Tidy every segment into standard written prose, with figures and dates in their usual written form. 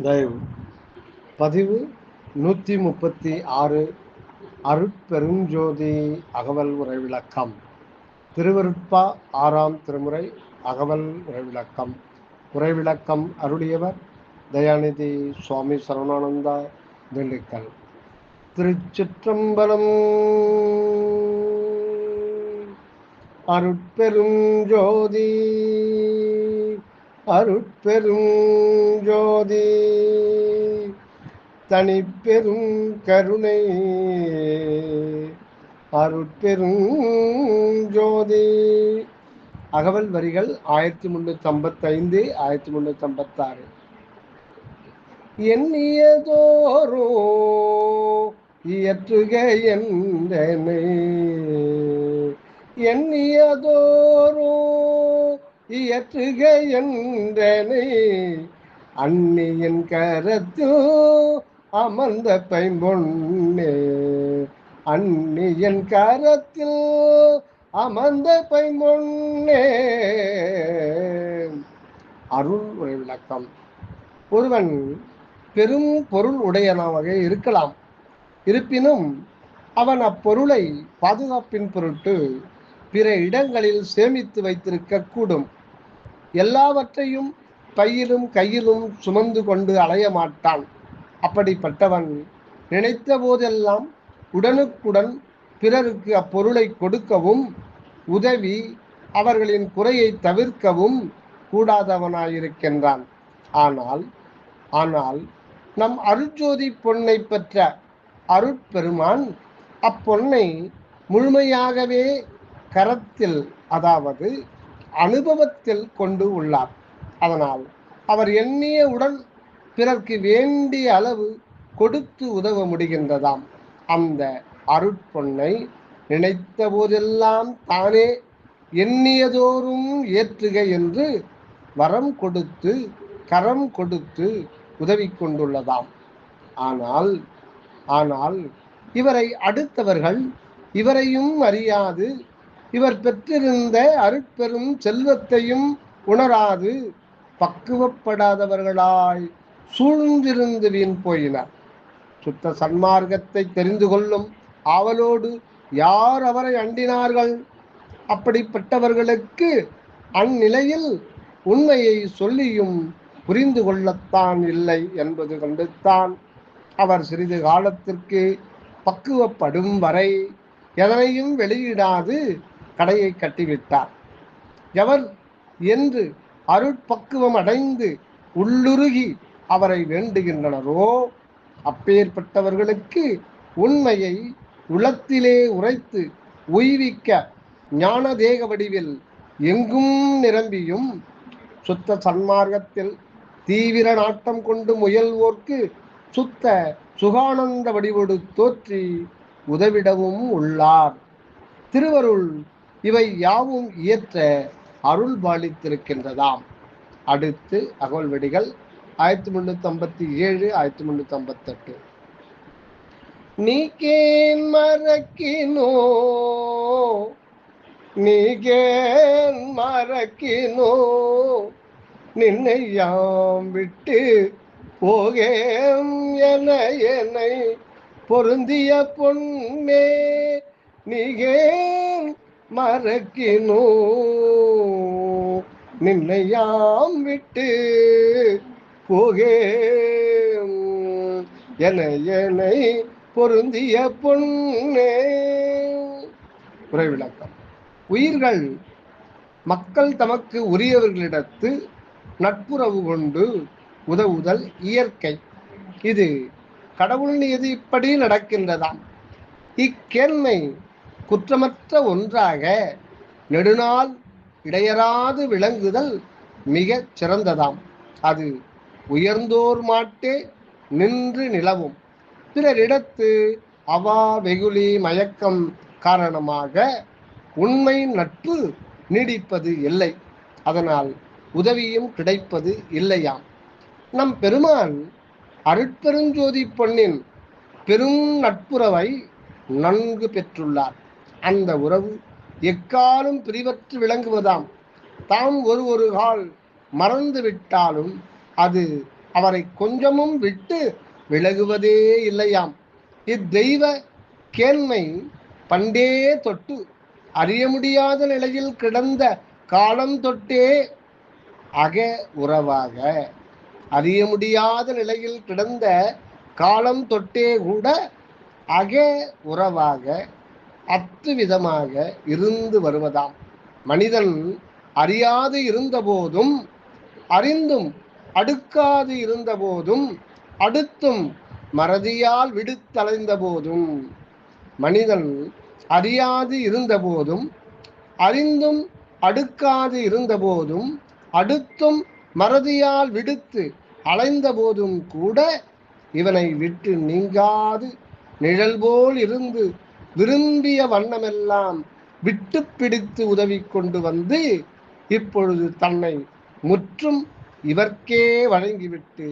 தயவு பதிவு 136 அருட்பெருஞ்சோதி அகவல் உரை விளக்கம். திருவருட்பா 6ஆம் திருமுறை அகவல் உரை விளக்கம். உரை விளக்கம் அருளியவர் தயாநிதி சுவாமி சரவணானந்தா, திண்டுக்கல். திருச்சிற்றம்பலம். அருட்பெரும் ஜோதி அருட்பெரும் ஜோதி தனிப்பெரும் கருணை அருட்பெரும் ஜோதி. அகவல் வரிகள் 1355 1356. எண்ணியதோரோ இயற்றுக என்றனை, எண்ணியதோரோ இயற்றுக என்றனை, அந்நியன் கரத்தில் அமர்ந்த பைம்பொன்னே, அந்நியன் கரத்தில் அமர்ந்த பைம்பொன்னே. அருள் உரை விளக்கம். ஒருவன் பெரும் பொருள் உடையனவாக இருக்கலாம். இருப்பினும் அவன் அப்பொருளை பாதுகாப்பின் பொருட்டு பிற இடங்களில் சேமித்து வைத்திருக்க கூடும். எல்லாவற்றையும் பையிலும் கையிலும் சுமந்து கொண்டு அலைய மாட்டான். அப்படிப்பட்டவன் நினைத்த போதெல்லாம் உடனுக்குடன் பிறருக்கு அப்பொருளை கொடுக்கவும் உதவி அவர்களின் குறையை தவிர்க்கவும் கூடாதவனாயிருக்கின்றான். ஆனால் நம் அருட்ஜோதி பொன்னை பெற்ற அருட்பெருமான் அப்பொன்னை முழுமையாகவே கரத்தில், அதாவது அனுபவத்தில் கொண்டு உள்ளார். அதனால் அவர் எண்ணியவுடன் பிறர்க்கு வேண்டிய அளவு கொடுத்து உதவ முடிகின்றதாம். அந்த அருட்பொன்னை நினைத்த போதெல்லாம் தானே எண்ணியதோறும் ஏற்றுக என்று வரம் கொடுத்து கரம் கொடுத்து உதவி கொண்டுள்ளதாம். ஆனால் இவரை அடுத்தவர்கள் இவரையும் அறியாது, இவர் பெற்றிருந்த அருட்பெரும் செல்வத்தையும் உணராது பக்குவப்படாதவர்களாய் சூழ்ந்திருந்து வீண் போயினர். சுத்த சன்மார்க்கத்தை தெரிந்து கொள்ளும் ஆவலோடு யார் அவரை அண்டினார்கள்? அப்படிப்பட்டவர்களுக்கு அந்நிலையில் உண்மையை சொல்லியும் புரிந்து கொள்ளத்தான் இல்லை என்பது கண்டுத்தான் அவர் சிறிது காலத்திற்கு பக்குவப்படும் வரை எதனையும் வெளியிடாது கடையை கட்டிவிட்டார். எவர் என்று அருட்பக்குவம் அடைந்து உள்ளுருகி அவரை வேண்டுகின்றனரோ அப்பேற்பட்டவர்களுக்கு உண்மையை உளத்திலே உரைத்து உய்விக்க ஞான தேக வடிவில் எங்கும் நிரம்பியும் சுத்த சன்மார்க்கத்தில் தீவிர நாட்டம் கொண்டு முயல்வோர்க்கு சுத்த சுகானந்த வடிவோடு தோற்றி உதவிடவும் உள்ளார். திருவருள் இவை யாவும் இயற்ற அருள் பாலித்திருக்கின்றதாம். அடுத்து அகவல் வெடிகள் 1357 1358. நீக்கேன் மறக்கினோ நீகேன் மறக்கினோ நின்னை யாம் விட்டு போகேம் என என்னை பொருந்திய பொன்னே, நீகேன் மறக்கினோ நின்னை யாம் விட்டு போகேம் என என்னை பொருந்திய பொன்னே. உரை விளக்கம். உயிர்கள் மக்கள் தமக்கு உரியவர்களிடத்து நட்புறவு கொண்டு உதவுதல் இயற்கை. இது கடவுள் நியதி இப்படி நடக்கின்றதாம். இக்கேண்மை குற்றமற்ற ஒன்றாக நெடுநாள் இடையராது விளங்குதல் மிக சிறந்ததாம். அது உயர்ந்தோர் மாட்டே நின்று நிலவும். பிறரிடத்து அவா வெகுளி மயக்கம் காரணமாக உண்மை நட்பு நீடிப்பது இல்லை. அதனால் உதவியும் கிடைப்பது இல்லையாம். நம் பெருமான் அருட்பெருஞ்சோதி பொன்னின் பெரும் நட்புறவை நன்கு பெற்றுள்ளார். அந்த உறவு எக்காலும் பிரிவற்று விளங்குவதாம். தாம் ஒரு கால் மறந்து விட்டாலும் அது அவரை கொஞ்சமும் விட்டு விலகுவதே இல்லையாம். இத்தெய்வ கேண்மை பண்டே தொட்டு அறிய முடியாத நிலையில் கிடந்த காலம் தொட்டே அக உறவாக, அறிய முடியாத நிலையில் கிடந்த காலம் தொட்டே கூட அக உறவாக அத்துவிதமாக இருந்து வருவதாம். மனிதன் அறியாது இருந்த போதும் அறிந்தும் அடுக்காது இருந்த போதும் அடுத்தும் மறதியால் விடுத்தலைந்த போதும், மனிதன் அறியாது இருந்த போதும் அறிந்தும் அடுக்காது இருந்த போதும் அடுத்தும் மறதியால் விடுத்து அலைந்த போதும் கூட இவனை விட்டு நீங்காது நிழல் போல் இருந்து விரும்பிய வண்ணமெல்லாம் விட்டு பிடித்து உதவி கொண்டு வந்து இப்பொழுது தன்னை முற்றும் இவர்க்கே வழங்கிவிட்டு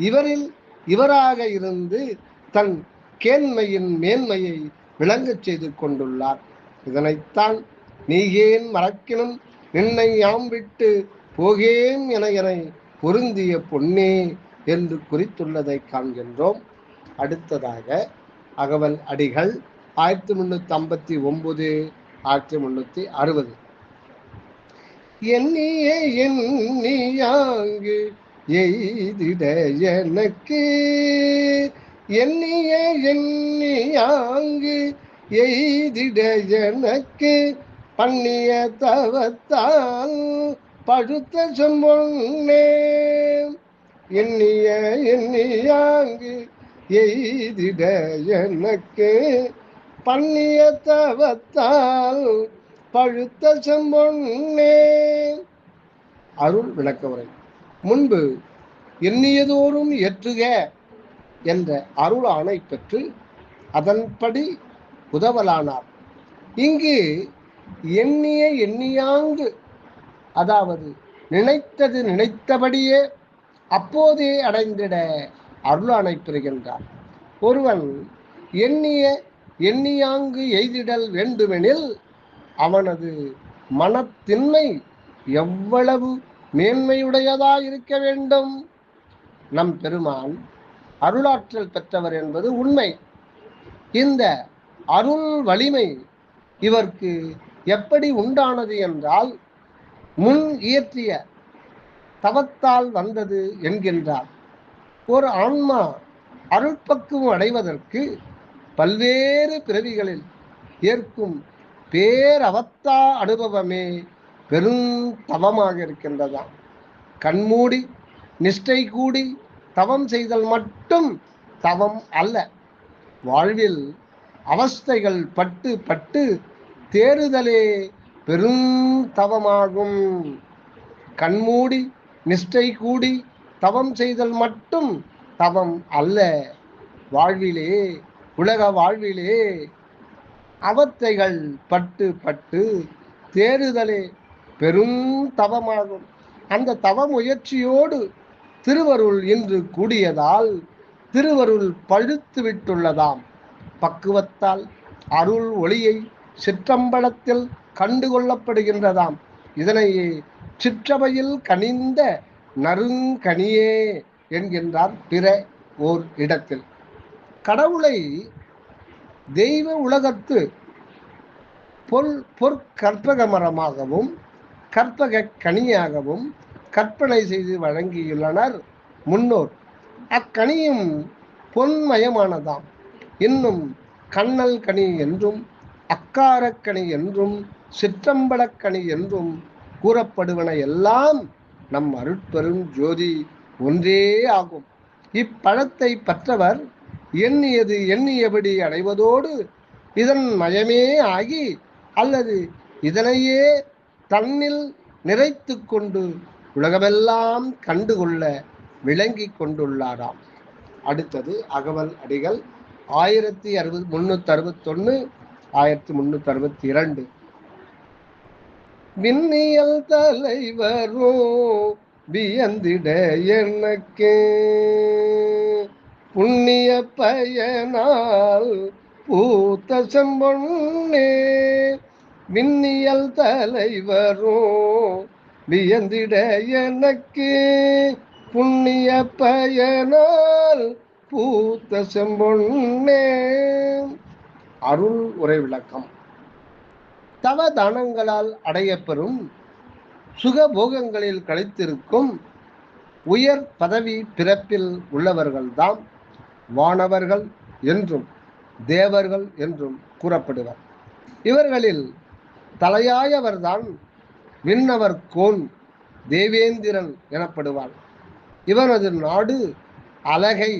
இவரில் இவராக இருந்து தன் கேண்மையின் மேன்மையை விளங்கச் செய்து கொண்டுள்ளார். இதனைத்தான் நீ ஏன் மறக்கினும் நின்னை யாம் விட்டு போகேன் என பொருந்திய பொன்னே என்று குறித்துள்ளதை காண்கின்றோம். அடுத்ததாக அகவல் அடிகள் 1359 1360. எண்ணிய எண்ணியாங்கு எய்திட எனக்கு, எண்ணிய எண்ணியாங்கு எய்திட எனக்கு பண்ணிய தவத்தால் பழுத்த செம்பொன்னே, எண்ணிய எண்ணியாங்கு எய்திட எனக்கு பண்ணிய தவத்தால் பழுத்த செம்பொன்னே. அருள் விளக்க உரை. முன்பு எண்ணியதோறும் ஏற்றுக என்ற அருள் ஆணை பெற்று அதன்படி உதவலானார். இங்கு எண்ணிய எண்ணியாங்கு, அதாவது நினைத்தது நினைத்தபடியே அப்போதே அடைந்திட அருளாணை பெறுகின்றார். ஒருவன் எண்ணிய எண்ணியாங்கு எய்திடல் வேண்டுமெனில் அவனது மனத்தின்மை எவ்வளவு மேன்மையுடையதாய் இருக்க வேண்டும். நம் பெருமான் அருளாற்றல் பெற்றவர் என்பது உண்மை. இந்த அருள் வலிமை இவருக்கு எப்படி உண்டானது என்றால் முன் இயற்றிய தவத்தால் வந்தது என்கின்றார். ஒரு ஆன்மா அருட்பக்குவம் அடைவதற்கு பல்வேறு பிறவிகளில் ஏற்கும் பேரவத்தா அனுபவமே பெருந்தவமாக இருக்கின்றதாம். கண்மூடி நிஷ்டை கூடி தவம் செய்தல் மட்டும் தவம் அல்ல. வாழ்வில் அவஸ்தைகள் பட்டு பட்டு தேறுதலே பெருந்தவமாகும். கண்மூடி நிஷ்டை கூடி தவம் செய்தல் மட்டும் தவம் அல்ல. வாழ்விலே, உலக வாழ்விலே அவத்தைகள் பட்டு பட்டு தேறுதலே பெரும் தவமாகும். அந்த தவ முயற்சியோடு திருவருள் இன்று கூடியதால் திருவருள் பழுத்து விட்டுள்ளதாம். பக்குவத்தால் அருள் ஒளியை சிற்றம்பலத்தில் கண்டுகொள்ளப்படுகின்றதாம். இதனையே சிற்றவையில் கனிந்த நறுங்கனியே என்கின்றார் பிற ஓர் இடத்தில். கடவுளை தெய்வ உலகத்து பொற்கற்பக மரமாகவும் கற்பக கனியாகவும் கற்பனை செய்து வழங்கியுள்ளனர் முன்னோர். அக்கனியும் பொன்மயமானதாம். இன்னும் கண்ணல் கனி என்றும் அக்காரக்கனி என்றும் சிற்றம்பலக்கனி என்றும் கூறப்படுவன எல்லாம் நம் அருட்பெரும் ஜோதி ஒன்றே ஆகும். இப்பழத்தை பற்றவர் எண்ணியது எண்ணியபடி அடைவதோடு இதன் மயமே ஆகி அல்லது இதனையே தன்னில் நிறைத்து கொண்டு உலகமெல்லாம் கண்டுகொள்ள விளங்கி கொண்டுள்ளாராம். அடுத்தது அகவல் அடிகள் 1361 1362. விண்ணியல் தலைவரோ வியந்திட எனக்கு புண்ணிய பயனால் பூத்த செம்பொன்னே, விண்ணியல் தலைவரோ வியந்திட எனக்கு புண்ணிய பயனால் பூத்த செம்பொன்னே. அருள் உரை விளக்கம். தவதானங்களால் அடையப்பெறும் சுகபோகங்களில் கழித்திருக்கும் உயர் பதவி பிறப்பில் உள்ளவர்கள்தாம் வானவர்கள் என்றும் தேவர்கள் என்றும் கூறப்படுவர். இவர்களில் தலையாயவர்தான் விண்ணவர் கோன் தேவேந்திரன் எனப்படுவார். இவனது நாடு அலகை,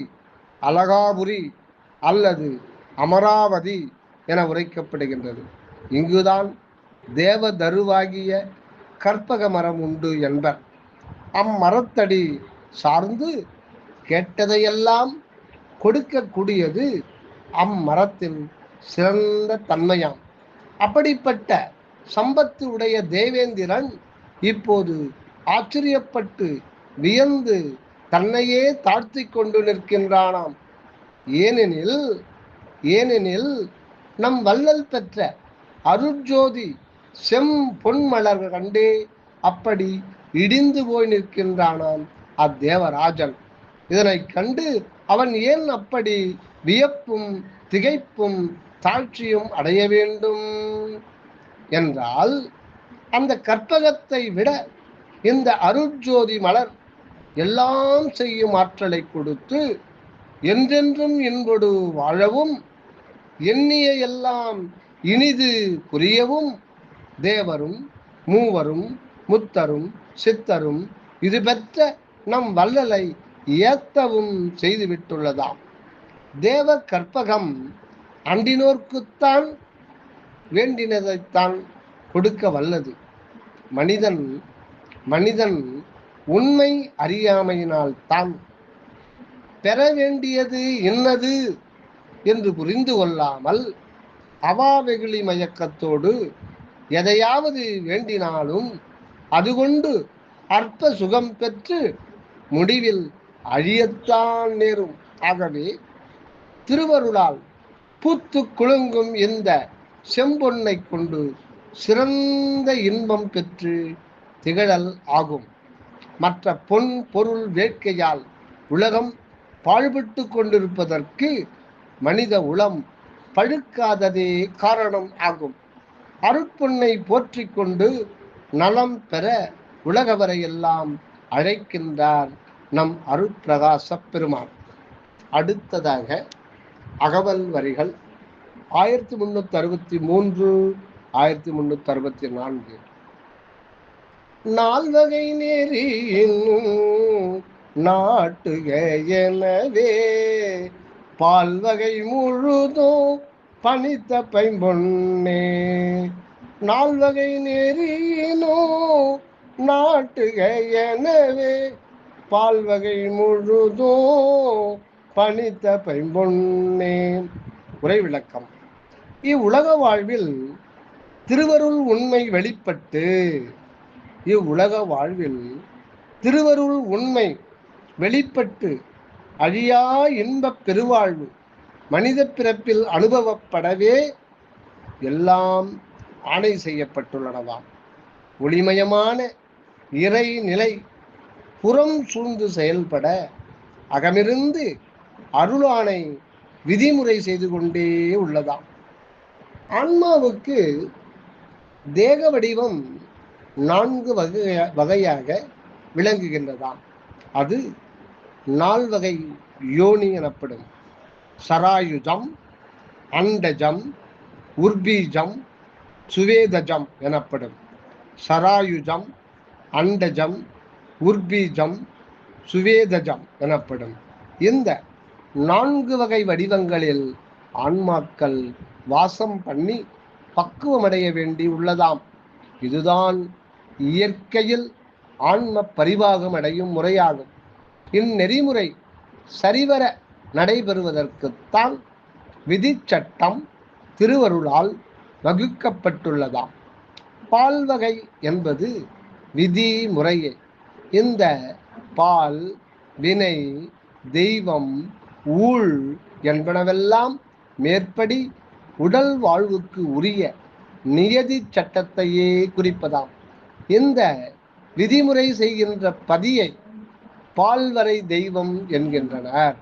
அலகாபுரி அல்லது அமராவதி என உரைக்கப்படுகின்றது. இங்குதான் தேவதருவாகிய கற்பக மரம் உண்டு என்பர். அம்மரத்தடி சார்ந்து கேட்டதையெல்லாம் கொடுக்கக்கூடியது அம்மரத்தின் சிறந்த தன்மையாம். அப்படிப்பட்ட சம்பத்து உடைய தேவேந்திரன் இப்போது ஆச்சரியப்பட்டு வியந்து தன்னையே தாழ்த்தி கொண்டு நிற்கின்றானாம். ஏனெனில் நம் வள்ளல் பெற்ற அருட்ஜோதி செம் பொன்மலர் கண்டே அப்படி இடிந்து போய் நிற்கின்றானாம் அத்தேவராஜன். இதனை கண்டு அவன் ஏன் அப்படி வியப்பும் திகைப்பும் தாழ்ச்சியும் அடைய வேண்டும் என்றால், அந்த கற்பகத்தை விட இந்த அருட்ஜோதி மலர் எல்லாம் செய்யும் ஆற்றலை கொடுத்து என்றென்றும் இன்பொடு வாழவும் எண்ணிய எல்லாம் இனிது புரியவும் தேவரும் மூவரும் முத்தரும் சித்தரும் இது பெற்ற நம் வள்ளலை ஏத்தவும் செய்துவிட்டுள்ளதாம். தேவ கற்பகம் அண்டினோர்க்குத்தான் வேண்டினதைத்தான் கொடுக்க வல்லது. மனிதன் உண்மை அறியாமையினால் தான் பெற வேண்டியது இன்னது என்று புரிந்து கொள்ளாமல் அவாவெகுளி மயக்கத்தோடு எதையாவது வேண்டினாலும் அது கொண்டு அற்ப சுகம் பெற்று முடிவில் அழியத்தான் நேரும். ஆகவே திருவருளால் பூத்து குலுங்கும் இந்த செம்பொன்னை கொண்டு சிறந்த இன்பம் பெற்று திகழல் ஆகும். மற்ற பொன் பொருள் வேட்கையால் உலகம் பாழ்பட்டு கொண்டிருப்பதற்கு மனித உளம் பழுக்காததே காரணம் ஆகும். அருட்பொன்னை போற்றி கொண்டு நலம் பெற உலகவரையெல்லாம் அழைக்கின்றார் நம் அருட்பிரகாச பெருமான். அடுத்ததாக அகவல் வரிகள் 1363 1364. நால்வகை நெறியினும் நாட்டுக எனவே பால்வகை முழுதும் பணித்த பைம்பொன்னே. நால்வகை நெறியினோ நாட்டுக எனவே பால்வகை முழுதும் பணித்த பைம்பொன்னே. உரை விளக்கம். இவ்வுலக வாழ்வில் திருவருள் உண்மை வெளிப்பட்டு அழியா இன்பப் பெருவாழ்வு மனித பிறப்பில் அனுபவப்படவே எல்லாம் ஆணை செய்யப்பட்டுள்ளனவாம். ஒளிமயமான இறை நிலை புறம் சூழ்ந்து செயல்பட அகமிருந்து அருளானை விதிமுறை செய்து கொண்டே உள்ளதாம். ஆன்மாவுக்கு தேக வடிவம் 4 வகையாக விளங்குகின்றதாம். அது 4 வகை யோனி எனப்படும். சராயுஜம், அண்டஜம், உர்பீஜம், சுவேதஜம் எனப்படும். சராயுஜம், அண்டஜம், உர்பீஜம், சுவேதஜம் எனப்படும். இந்த 4 வகை வடிவங்களில் ஆன்மாக்கள் வாசம் பண்ணி பக்குவமடைய வேண்டி உள்ளதாம். இதுதான் இயற்கையில் ஆன்ம பரிவாகம் அடையும் முறையாகும். இந்நெறிமுறை சரிவர நடைபெறுவதற்குத்தான் விதி சட்டம் திருவருளால் வகுக்கப்பட்டுள்ளதாம். பால்வகை என்பது விதி முறையே. இந்த பால், வினை, தெய்வம், ஊழ் என்பனவெல்லாம் மேற்படி உடல் வாழ்வுக்கு உரிய நியதி சட்டத்தையே குறிப்பதாம். இந்த விதிமுறை செய்கின்ற பதியை பால்வரை தெய்வம் என்கின்றனர்.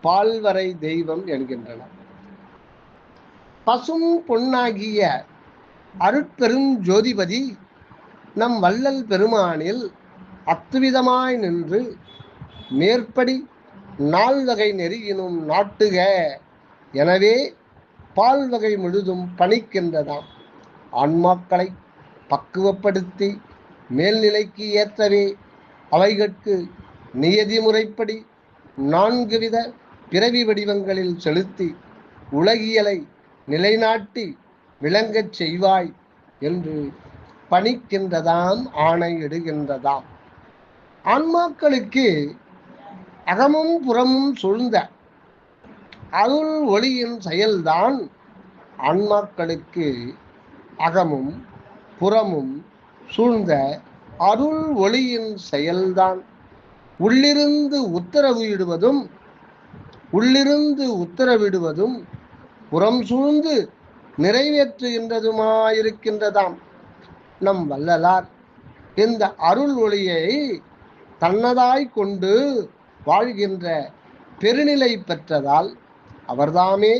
பால்வரை தெய்வம் என்கின்றனர். பசும் பொன்னாகிய அருட்பெரும் ஜோதிபதி நம் வள்ளல் பெருமானில் அத்துவிதமாய் நின்று மேற்படி நால்வகை நெறியினும் நாட்டுக. எனவே பால்வகை முழுதும் பணிக்கின்றதாம். ஆன்மாக்களை பக்குவப்படுத்தி மேல்நிலைக்கு ஏற்றவே அவைகட்கு நியதி முறைப்படி 4 வித பிறவி வடிவங்களில் செலுத்தி உலகியலை நிலைநாட்டி விளங்கச் செய்வாய் என்று பணிக்கின்றதாம், ஆணையிடுகின்றதாம். ஆன்மாக்களுக்கு அகமும் புறமும் சூழ்ந்த அருள் ஒளியின் செயல்தான். ஆன்மாக்களுக்கு அகமும் புறமும் சூழ்ந்த அருள் ஒளியின் செயல்தான். உள்ளிருந்து உத்தரவிடுவதும் புறம் சூழ்ந்து நிறைவேற்றுகின்றதுமாயிருக்கின்றதாம். நம் வள்ளலார் இந்த அருள் ஒளியை தன்னதாய் கொண்டு வாழ்கின்ற பெருநிலை பெற்றதால் அவர்தாமே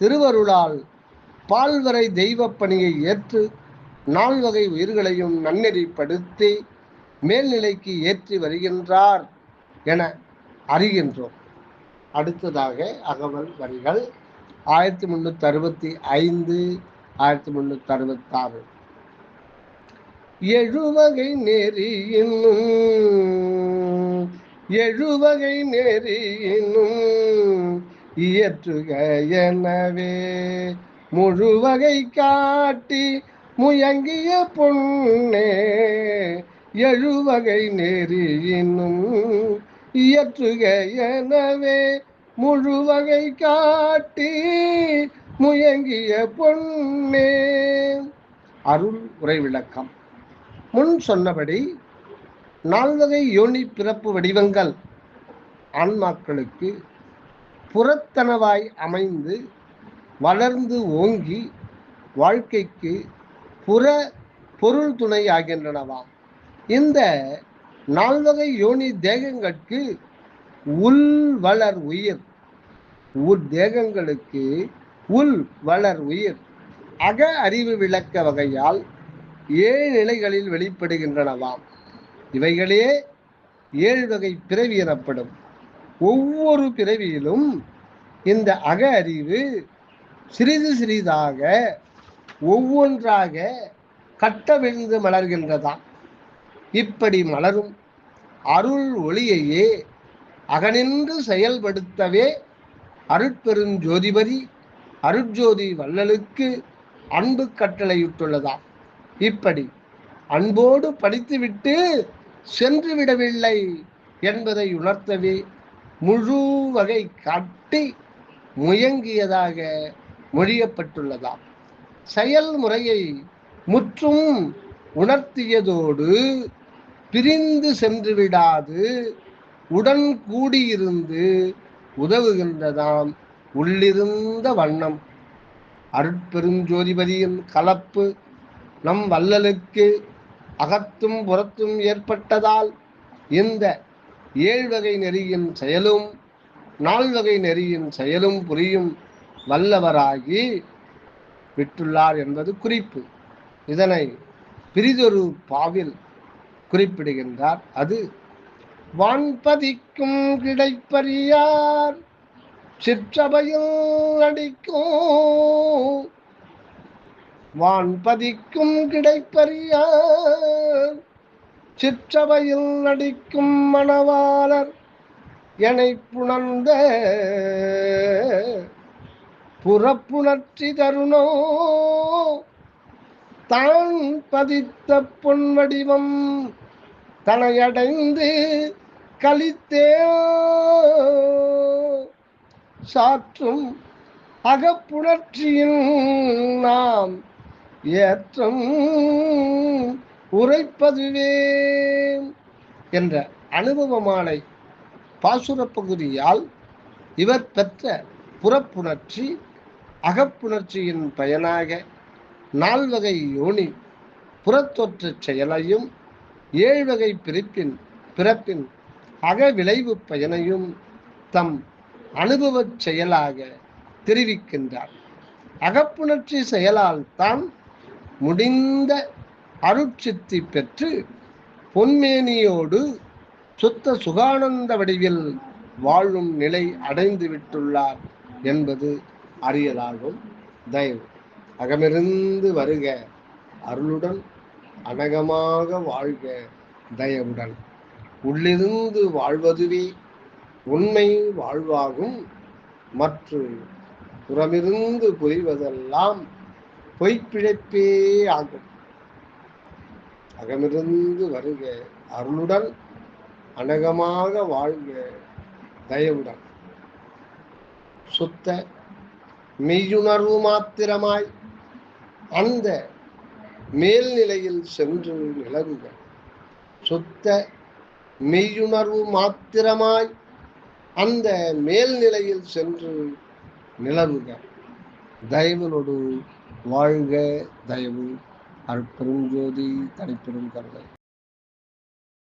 திருவருளால் பால்வரை தெய்வ பணியை ஏற்று 4 வகை உயிர்களையும் நன்னெறிப்படுத்தி மேல்நிலைக்கு ஏற்றி வருகின்றார் என அறிகின்றோம். அடுத்ததாக அகவல் வரிகள் 1365 1366. எழுவகை நெறியினும் இயற்றுக எனவே முழுவகை காட்டி முயங்கிய பொன்னே. எழுவகை நெறியினும் இயற்றுக எனவே முழுவகை காட்டி முயங்கிய பொன்னே. அருள் உரை விளக்கம். முன் சொன்னபடி 4 வகை யோனி பிறப்பு வடிவங்கள் ஆன்மாக்களுக்கு புறத்தனவாய் அமைந்து வளர்ந்து ஓங்கி வாழ்க்கைக்கு புற பொருள் துணை ஆகின்றனவாம். இந்த 4 வகை யோனி தேகங்களுக்கு உள் வளர் உயிர், தேகங்களுக்கு உள் வளர் உயிர் அக அறிவு விளக்க வகையால் 7 நிலைகளில் வெளிப்படுகின்றனவாம். இவைகளே 7 வகை பிறவி எனப்படும். ஒவ்வொரு பிறவியிலும் இந்த அக அறிவு சிறிது சிறிதாக ஒவ்வொன்றாக கட்டவிழ்ந்து மலர்கின்றதாம். இப்படி மலரும் அருள் ஒளியையே அகனின்று செயல்படுத்தவே அருட்பெருஞ்சோதிபதி அருட்ஜோதி வள்ளலுக்கு அன்பு கட்டளையிட்டுள்ளதாம். இப்படி அன்போடு படித்துவிட்டு சென்று விடவில்லை என்பதை உணர்த்தவே முழு வகை காட்டி முயங்கியதாக மொழியப்பட்டுள்ளதாம். செயல்முறையை முற்றும் உணர்த்தியதோடு பிரிந்து சென்று விடாது உடன் கூடியிருந்து உதவுகின்றதாம் உள்ளிருந்த வண்ணம். அருட்பெருஞ்சோதிபதியின் கலப்பு நம் வள்ளலுக்கு அகத்தும் புறத்தும் ஏற்பட்டதால் இந்த 7 வகை நெறியின் செயலும் 4 வகை நெறியின் செயலும் புரியும் வல்லவராகி விட்டுள்ளார் என்பது குறிப்பு. இதனை பிரிதொரு பாவில் குறிப்பிடுகின்றார். அது வான்பதிக்கும் கிடைப்பறியார் சிற்றபையில் நடிக்கும். வான்பதிக்கும் கிடைப்பறியார் சிற்றபையில் நடிக்கும் மணவாளர் எனை புணர்ந்த புறப்புணர்ச்சி தருணோ தான் பதித்த பொன் வடிவம் தனையடைந்து கலித்தே சாற்றும் அகப்புணர்ச்சியில் நாம் ஏற்றம் உரைப்பதுவே என்ற அனுபவமானை பாசுர பகுதியால் இவர் பெற்ற புறப்புணர்ச்சி அகப்புணர்ச்சியின் பயனாக 4 வகை யோனி புறத்தொற்ற செயலையும் 7 வகை பிறப்பின் அக விளைவு பயனையும் தம் அனுபவச் செயலாக தெரிவிக்கின்றார். அகப்புணர்ச்சி செயலால் தான் முடிந்த அருட்சித்தி பெற்று பொன்மேனியோடு சுத்த சுகானந்த வடிவில் வாழும் நிலை அடைந்து விட்டுள்ளார் என்பது அறியலாகும். தயவு அகமிருந்து வருக அருளுடன் அனகமாக வாழ்க தயவுடன். உள்ளிருந்து வாழ்வதுவே உண்மை வாழ்வாகும். மற்றும் புறமிருந்து புரிவதெல்லாம் பொய்ப்பிழைப்பே ஆகும். அகமிருந்து வருக அருளுடன் அனகமாக வாழ்க தயவுடன். சுத்த மெய்யுணர்வு மாத்திரமாய் அந்த மேல்நிலையில் சென்று நிலவுக. சுத்த மெய்யுணர்வு மாத்திரமாய் அந்த மேல்நிலையில் சென்று நிலவுக. தயவனோடு வாழ்க தயவு. அருட்பெருஞ்சோதி தனிப்பெரும் கருணை.